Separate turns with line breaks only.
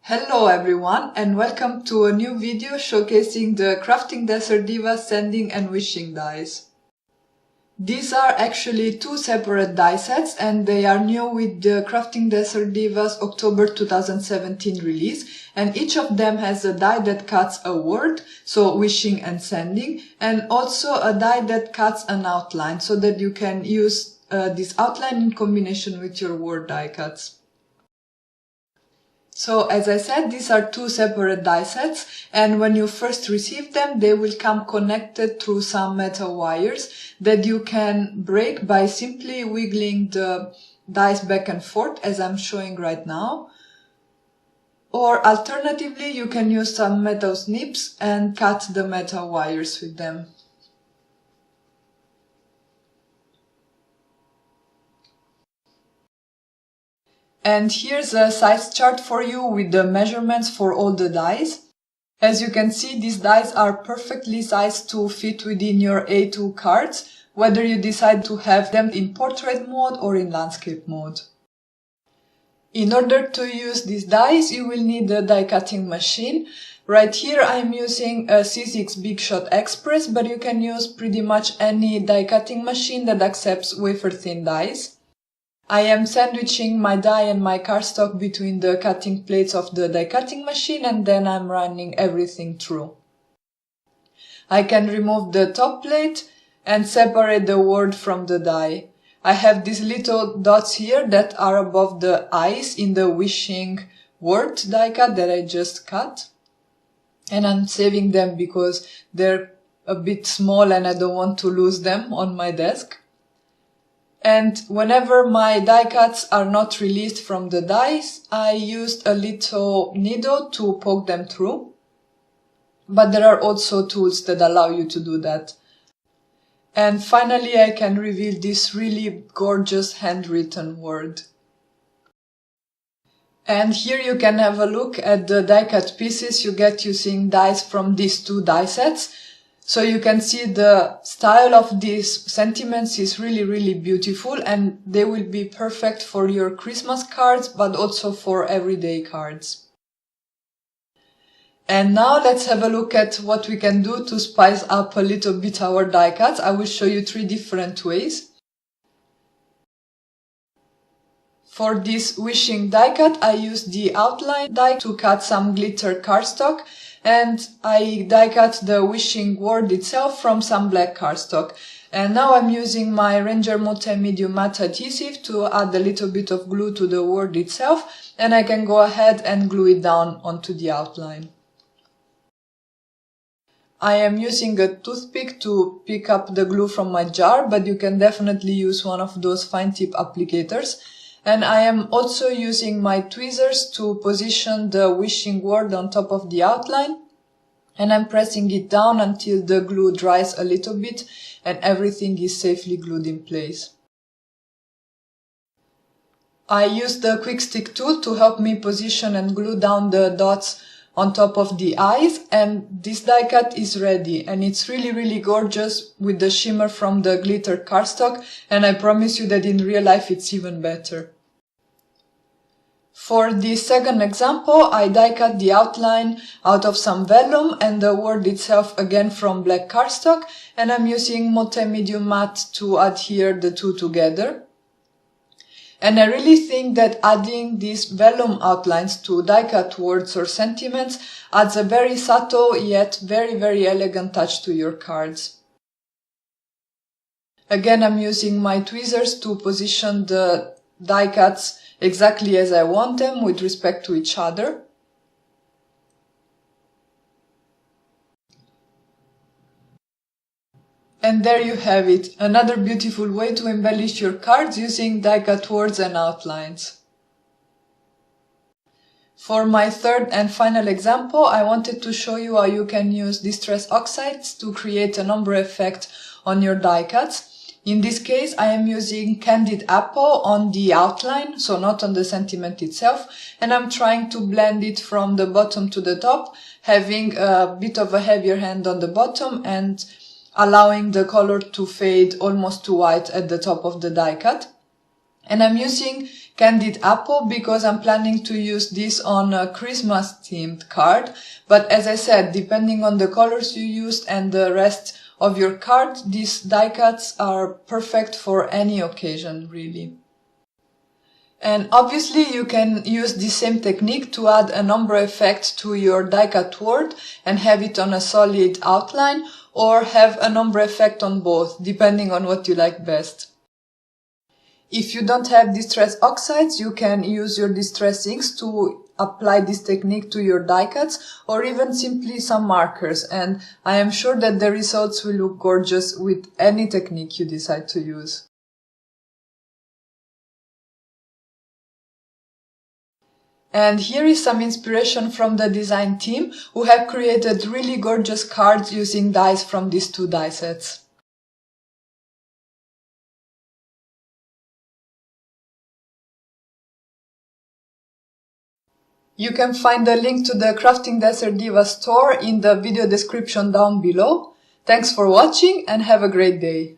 Hello everyone and welcome to a new video showcasing the Crafting Desert Diva sanding and wishing dies. These are actually two separate die sets and they are new with the Crafting Desert Diva's October 2017 release, and each of them has a die that cuts a word, so wishing and sending, and also a die that cuts an outline so that you can use this outline in combination with your word die cuts. So as I said, these are two separate die sets, and when you first receive them, they will come connected through some metal wires that you can break by simply wiggling the dies back and forth as I'm showing right now. Or alternatively, you can use some metal snips and cut the metal wires with them. And here's a size chart for you with the measurements for all the dies. As you can see, these dies are perfectly sized to fit within your A2 cards, whether you decide to have them in portrait mode or in landscape mode. In order to use these dies, you will need a die cutting machine. Right here I'm using a C6 Big Shot Express, but you can use pretty much any die cutting machine that accepts wafer thin dies. I am sandwiching my die and my cardstock between the cutting plates of the die cutting machine, and then I'm running everything through. I can remove the top plate and separate the word from the die. I have these little dots here that are above the eyes in the wishing word die cut that I just cut. And I'm saving them because they're a bit small and I don't want to lose them on my desk. And whenever my die cuts are not released from the dies, I used a little needle to poke them through. But there are also tools that allow you to do that. And finally, I can reveal this really gorgeous handwritten word. And here you can have a look at the die cut pieces you get using dies from these two die sets. So you can see the style of these sentiments is really beautiful, and they will be perfect for your Christmas cards, but also for everyday cards. And now let's have a look at what we can do to spice up a little bit our die cuts. I will show you 3 different ways. For this wishing die cut, I used the outline die to cut some glitter cardstock, and I die cut the wishing word itself from some black cardstock. And now I'm using my Ranger Multi-Medium Matte Adhesive to add a little bit of glue to the word itself, and I can go ahead and glue it down onto the outline. I am using a toothpick to pick up the glue from my jar, but you can definitely use one of those fine tip applicators. And I am also using my tweezers to position the wishing word on top of the outline. And I'm pressing it down until the glue dries a little bit and everything is safely glued in place. I used the quick stick tool to help me position and glue down the dots on top of the eyes, and this die cut is ready, and it's really gorgeous with the shimmer from the glitter cardstock, and I promise you that in real life it's even better. For the second example, I die cut the outline out of some vellum and the word itself again from black cardstock, and I'm using Multi-Medium Matte to adhere the two together. And I really think that adding these vellum outlines to die cut words or sentiments adds a very subtle yet very elegant touch to your cards. Again, I'm using my tweezers to position the die cuts exactly as I want them with respect to each other. And there you have it, another beautiful way to embellish your cards using die cut words and outlines. For my third and final example, I wanted to show you how you can use Distress Oxides to create an ombre effect on your die cuts. In this case, I am using Candied Apple on the outline, so not on the sentiment itself, and I'm trying to blend it from the bottom to the top, having a bit of a heavier hand on the bottom and allowing the color to fade almost to white at the top of the die cut. And I'm using Candied Apple because I'm planning to use this on a Christmas themed card. But as I said, depending on the colors you used and the rest of your card, these die cuts are perfect for any occasion, really. And obviously you can use the same technique to add an ombre effect to your die cut word and have it on a solid outline, or have an ombre effect on both, depending on what you like best. If you don't have distress oxides, you can use your distress inks to apply this technique to your die cuts, or even simply some markers, and I am sure that the results will look gorgeous with any technique you decide to use. And here is some inspiration from the design team, who have created really gorgeous cards using dies from these two die sets. You can find the link to the Crafting Desert Diva store in the video description down below. Thanks for watching and have a great day!